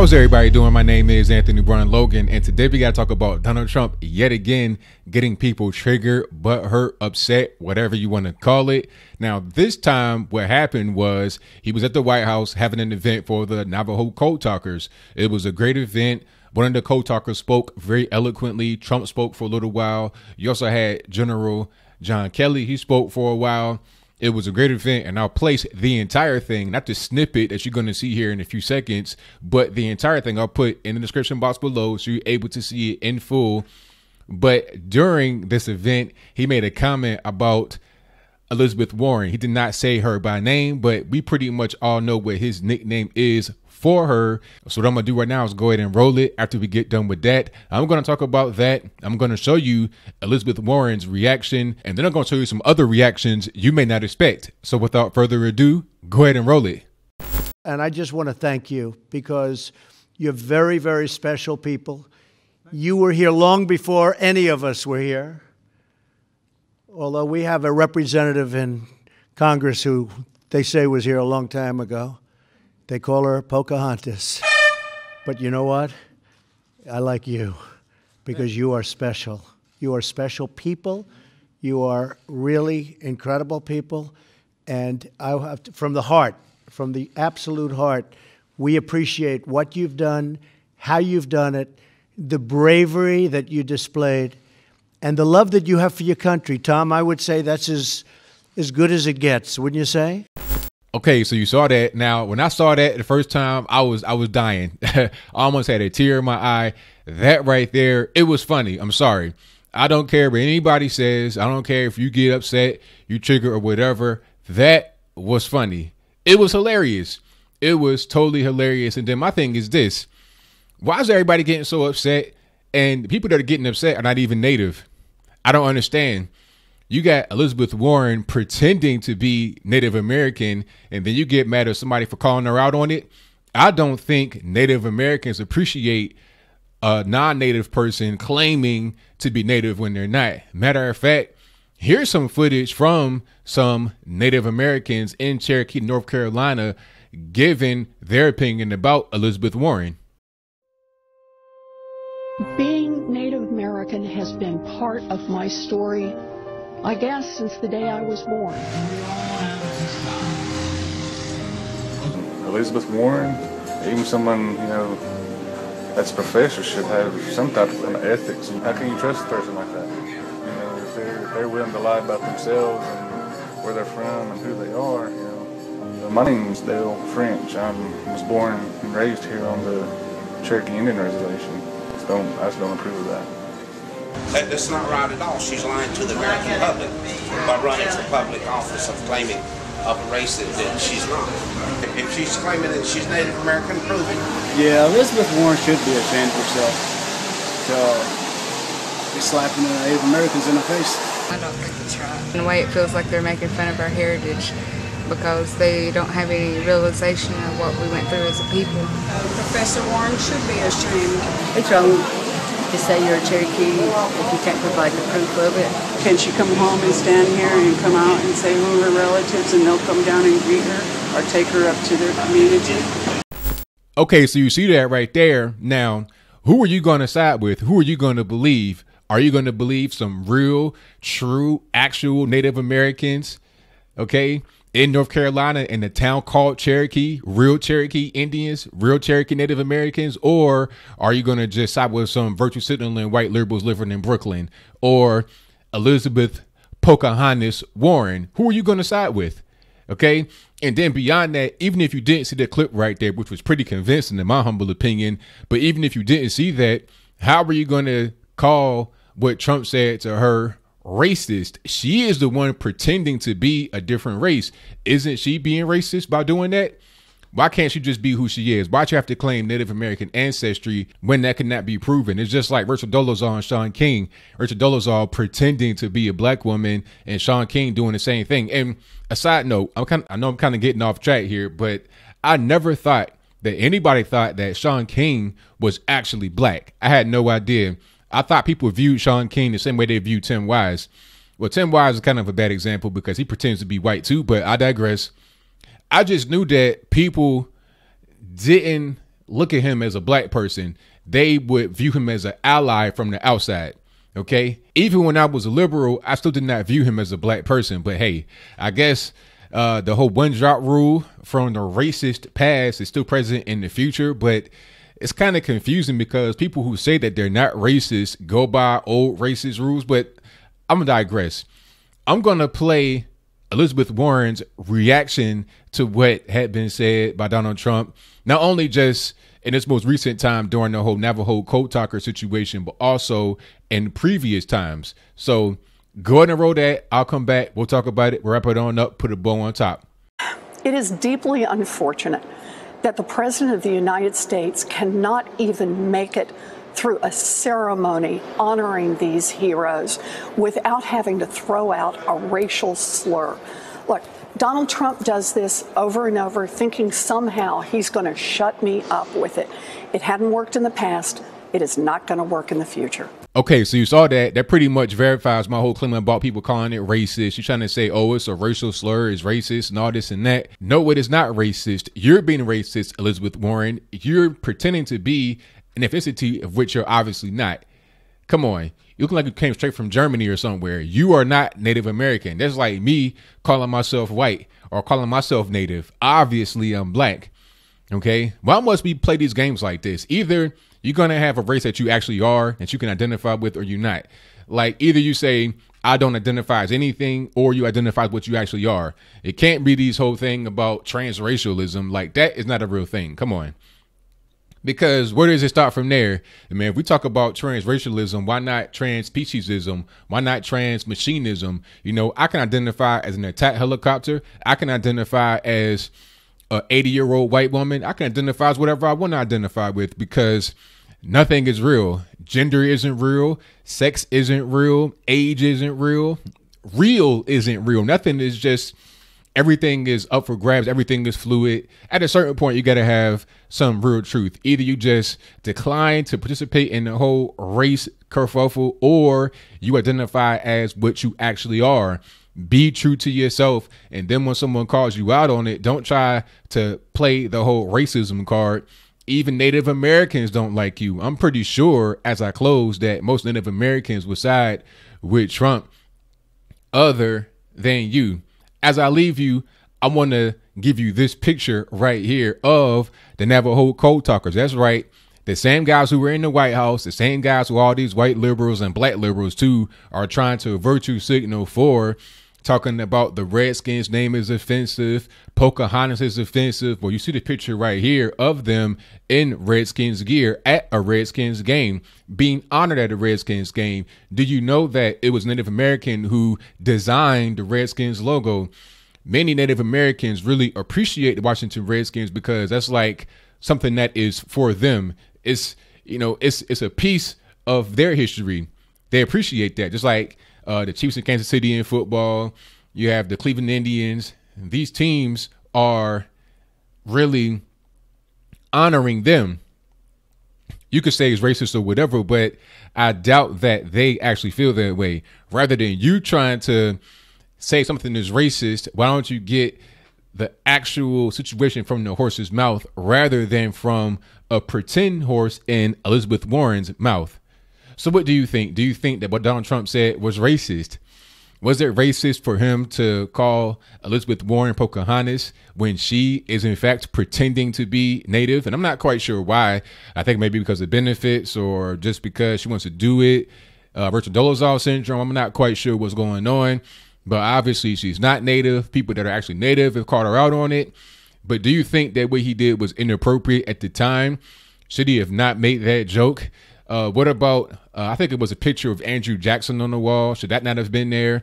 How's everybody doing? My name is Anthony Brown Logan, and today we got to talk about Donald Trump yet again getting people triggered, butthurt, upset, whatever you want to call it. Now, this time what happened was he was at the White House having an event for the Navajo code talkers. It was a great event. One of the code talkers spoke very eloquently. Trump spoke for a little while. You also had General John Kelly. He spoke for a while. It was a great event, and I'll place the entire thing, not the snippet that you're going to see here in a few seconds, but the entire thing I'll put in the description box below so you're able to see it in full. But during this event, he made a comment about Elizabeth Warren. He did not say her by name, but we pretty much all know what his nickname is for her. So what I'm going to do right now is go ahead and roll it. After we get done with that, I'm going to talk about that. I'm going to show you Elizabeth Warren's reaction, and then I'm going to show you some other reactions you may not expect. So without further ado, go ahead and roll it. And I just want to thank you because you're very, very special people. You were here long before any of us were here. Although we have a representative in Congress who they say was here a long time ago. They call her Pocahontas. But you know what? I like you because you are special. You are special people. You are really incredible people. And I have to, from the heart, from the absolute heart, we appreciate what you've done, how you've done it, the bravery that you displayed, and the love that you have for your country. Tom, I would say that's as good as it gets, wouldn't you say? Okay, so you saw that. Now, when I saw that the first time, I was dying. I almost had a tear in my eye. That right there, it was funny. I'm sorry. I don't care what anybody says. I don't care if you get upset, you trigger or whatever. That was funny. It was hilarious. It was totally hilarious. And then my thing is this. Why is everybody getting so upset? And the people that are getting upset are not even Native. I don't understand. You got Elizabeth Warren pretending to be Native American, and then you get mad at somebody for calling her out on it. I don't think Native Americans appreciate a non-Native person claiming to be Native when they're not. Matter of fact, here's some footage from some Native Americans in Cherokee, North Carolina, giving their opinion about Elizabeth Warren. Being Native American has been part of my story, I guess, since the day I was born. Elizabeth Warren, even someone, you know, that's a professor should have some type of ethics. How can you trust a person like that? You know, if they're willing to lie about themselves and where they're from and who they are, you know. My name's Dale French. I was born and raised here on the Cherokee Indian Reservation. I just don't approve of that. That's not right at all. She's lying to the American public by running for public office of claiming of a race that she's not. If she's claiming that she's Native American, prove it. Yeah, Elizabeth Warren should be ashamed of herself to be slapping the Native Americans in the face. I don't think it's right. In a way, it feels like they're making fun of our heritage because they don't have any realization of what we went through as a people. Professor Warren should be ashamed. It's wrong to say you're a Cherokee if you can't provide the proof of it. Can she come home and stand here and come out and say who her relatives and they'll come down and greet her or take her up to their community? Okay, so you see that right there. Now, who are you going to side with? Who are you going to believe? Are you going to believe some real, true, actual Native Americans? Okay, in North Carolina, in the town called Cherokee, real Cherokee Indians, real Cherokee Native Americans? Or are you going to just side with some virtue signaling white liberals living in Brooklyn or Elizabeth Pocahontas Warren? Who are you going to side with? Okay. And then beyond that, even if you didn't see the clip right there, which was pretty convincing in my humble opinion, but even if you didn't see that, how are you going to call what Trump said to her racist? She is the one pretending to be a different race. Isn't she being racist by doing that? Why can't she just be who she is? Why'd you have to claim Native American ancestry when that cannot be proven? It's just like Richard Dolezal and Shaun King. Richard Dolezal pretending to be a black woman and Shaun King doing the same thing. And a side note, I know I'm kind of getting off track here, but I never thought that anybody thought that Shaun King was actually black. I had no idea. I thought people viewed Shaun King the same way they view Tim Wise. Well, Tim Wise is kind of a bad example because he pretends to be white too, but I digress. I just knew that people didn't look at him as a black person. They would view him as an ally from the outside. Okay. Even when I was a liberal, I still did not view him as a black person. But hey, I guess the whole one drop rule from the racist past is still present in the future. But it's kind of confusing because people who say that they're not racist go by old racist rules. But I'm going to digress. I'm going to play Elizabeth Warren's reaction to what had been said by Donald Trump, not only just in this most recent time during the whole Navajo code talker situation, but also in previous times. So go ahead and roll that. I'll come back. We'll talk about it. We'll wrap it on up, put a bow on top. It is deeply unfortunate that the President of the United States cannot even make it through a ceremony honoring these heroes without having to throw out a racial slur. Look, Donald Trump does this over and over, thinking somehow he's going to shut me up with it. It hadn't worked in the past. It is not going to work in the future. Okay, so you saw that. That pretty much verifies my whole claim about people calling it racist. You're trying to say, oh, it's a racial slur, it's racist and all this and that. No, it is not racist. You're being racist, Elizabeth Warren. You're pretending to be an ethnicity of which you're obviously not. Come on. You look like you came straight from Germany or somewhere. You are not Native American. That's like me calling myself white or calling myself Native. Obviously, I'm black. Okay. Why must we play these games like this? Either you're going to have a race that you actually are, that you can identify with, or you're not. Like either you say, I don't identify as anything, or you identify as what you actually are. It can't be these whole thing about transracialism. Like that is not a real thing. Come on. Because where does it start from there? I mean, if we talk about transracialism, why not transspeciesism? Why not transmachinism? You know, I can identify as an attack helicopter. I can identify as a 80-year-old white woman. I can identify as whatever I want to identify with because nothing is real. Gender isn't real. Sex isn't real. Age isn't real. Real isn't real. Nothing is just... Everything is up for grabs. Everything is fluid. At a certain point, you got to have some real truth. Either you just decline to participate in the whole race kerfuffle, or you identify as what you actually are. Be true to yourself. And then when someone calls you out on it, don't try to play the whole racism card. Even Native Americans don't like you. I'm pretty sure, as I close, that most Native Americans would side with Trump other than you. As I leave you, I want to give you this picture right here of the Navajo code talkers. That's right. The same guys who were in the White House, the same guys who all these white liberals and black liberals too are trying to virtue signal for, talking about the Redskins' name is offensive. Pocahontas is offensive. Well, you see the picture right here of them in Redskins gear at a Redskins game, being honored at a Redskins game. Do you know that it was Native American who designed the Redskins logo? Many Native Americans really appreciate the Washington Redskins because that's like something that is for them. It's, you know, it's a piece of their history. They appreciate that. Just like the Chiefs in Kansas City in football, you have the Cleveland Indians. These teams are really honoring them. You could say it's racist or whatever, but I doubt that they actually feel that way. Rather than you trying to say something is racist, why don't you get the actual situation from the horse's mouth rather than from a pretend horse in Elizabeth Warren's mouth? So what do you think? Do you think that what Donald Trump said was racist? Was it racist for him to call Elizabeth Warren Pocahontas when she is in fact pretending to be Native? And I'm not quite sure why. I think maybe because of benefits or just because she wants to do it. Dolezal syndrome. I'm not quite sure what's going on, but obviously she's not Native. People that are actually Native have called her out on it. But do you think that what he did was inappropriate at the time? Should he have not made that joke? What about, I think it was a picture of Andrew Jackson on the wall. Should that not have been there?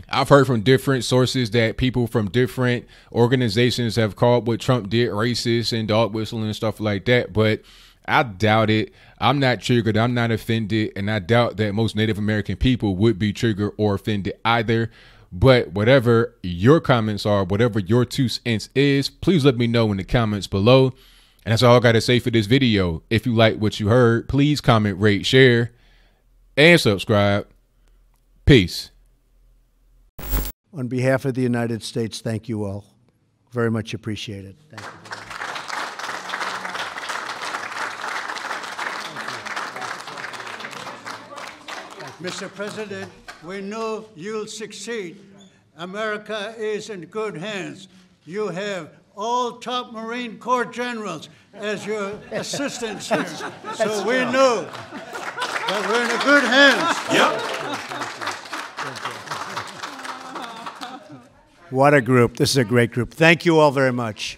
I've heard from different sources that people from different organizations have called what Trump did racist and dog whistling and stuff like that. But I doubt it. I'm not triggered. I'm not offended. And I doubt that most Native American people would be triggered or offended either. But whatever your comments are, whatever your 2 cents is, please let me know in the comments below. And that's all I got to say for this video. If you like what you heard, please comment, rate, share, and subscribe. Peace. On behalf of the United States, thank you all. Very much appreciated. Thank you. Mr. President, we know you'll succeed. America is in good hands. You have all top Marine Corps generals as your assistants here. So we know that we're in a good hands. Yep. What a group. This is a great group. Thank you all very much.